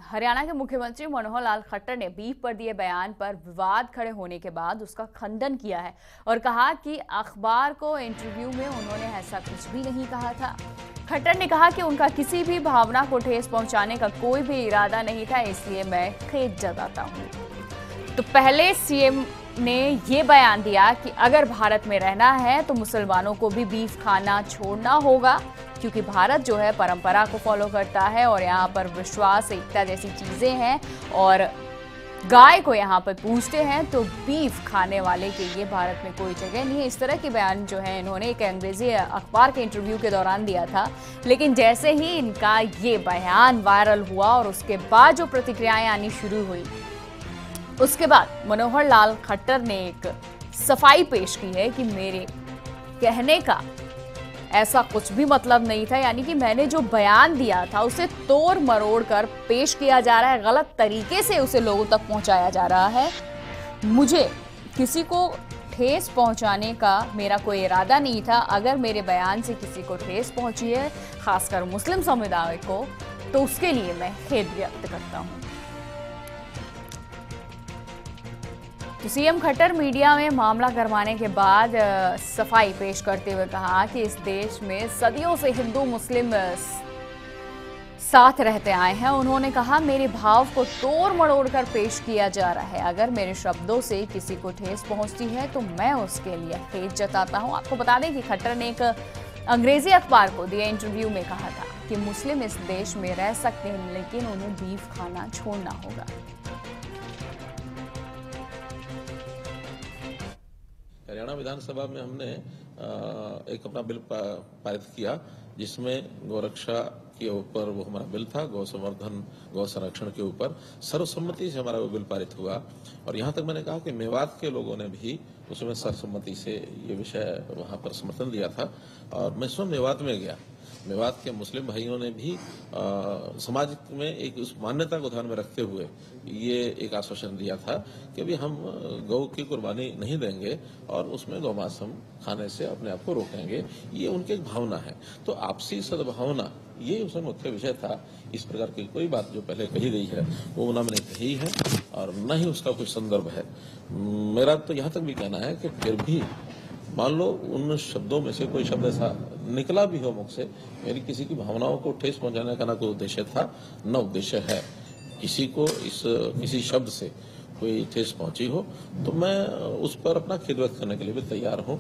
हरियाणा के मुख्यमंत्री मनोहर लाल खट्टर ने बीफ पर दिए बयान पर विवाद खड़े होने के बाद उसका खंडन किया है और कहा कि अखबार को इंटरव्यू में उन्होंने ऐसा कुछ भी नहीं कहा था। खट्टर ने कहा कि उनका किसी भी भावना को ठेस पहुंचाने का कोई भी इरादा नहीं था, इसलिए मैं खेद जताता हूं। तो पहले सीएम ने ये बयान दिया कि अगर भारत में रहना है तो मुसलमानों को भी बीफ खाना छोड़ना होगा, क्योंकि भारत जो है परंपरा को फॉलो करता है और यहाँ पर विश्वास, एकता जैसी चीजें हैं और गाय को यहाँ पर पूजते हैं, तो बीफ खाने वाले के लिए भारत में कोई जगह नहीं है। इस तरह के बयान जो है इन्होंने एक अंग्रेजी अखबार के इंटरव्यू के दौरान दिया था। लेकिन जैसे ही इनका ये बयान वायरल हुआ और उसके बाद जो प्रतिक्रियाएं आनी शुरू हुई, उसके बाद मनोहर लाल खट्टर ने एक सफाई पेश की है कि मेरे कहने का ऐसा कुछ भी मतलब नहीं था, यानी कि मैंने जो बयान दिया था उसे तोड़ मरोड़ कर पेश किया जा रहा है, गलत तरीके से उसे लोगों तक पहुंचाया जा रहा है। मुझे किसी को ठेस पहुंचाने का मेरा कोई इरादा नहीं था। अगर मेरे बयान से किसी को ठेस पहुंची है, खासकर मुस्लिम समुदाय को, तो उसके लिए मैं खेद व्यक्त करता हूं। तो सीएम खट्टर मीडिया में मामला गरमाने के बाद सफाई पेश करते हुए कहा कि इस देश में सदियों से हिंदू मुस्लिम साथ रहते आए हैं। उन्होंने कहा मेरे भाव को तोड़ मरोड़ कर पेश किया जा रहा है। अगर मेरे शब्दों से किसी को ठेस पहुंचती है तो मैं उसके लिए खेद जताता हूं। आपको बता दें कि खट्टर ने एक अंग्रेजी अखबार को दिए इंटरव्यू में कहा था कि मुस्लिम इस देश में रह सकते हैं, लेकिन उन्हें बीफ खाना छोड़ना होगा। हरियाणा विधानसभा में हमने एक अपना बिल पारित किया, जिसमें गौरक्षा के ऊपर वो हमारा बिल था, गौ संवर्धन, गौ संरक्षण के ऊपर सर्वसम्मति से हमारा वो बिल पारित हुआ। और यहाँ तक मैंने कहा कि मेवात के लोगों ने भी उसमें सर्वसम्मति से ये विषय वहाँ पर समर्थन दिया था। और मैं स्वयं मेवात में गया, मेवात के मुस्लिम भाइयों ने भी समाज में एक उस मान्यता को ध्यान में रखते हुए ये एक आश्वासन दिया था कि अभी हम गौ की कुर्बानी नहीं देंगे और उसमें गौमांस हम खाने से अपने आप को रोकेंगे। ये उनकी एक भावना है। तो आपसी सद्भावना ये उसमें मुख्य विषय था। इस प्रकार की कोई बात जो पहले कही गई है वो ना मैंने कही है और न ही उसका कोई संदर्भ है। मेरा तो यहाँ तक भी कहना है कि फिर भी मान लो उन शब्दों में से कोई शब्द ऐसा निकला भी हो मुख से, मेरी किसी की भावनाओं को ठेस पहुंचाने का ना कोई उद्देश्य था, न उद्देश्य है। किसी को किसी शब्द से कोई ठेस पहुंची हो तो मैं उस पर अपना खेद व्यक्त करने के लिए भी तैयार हूं।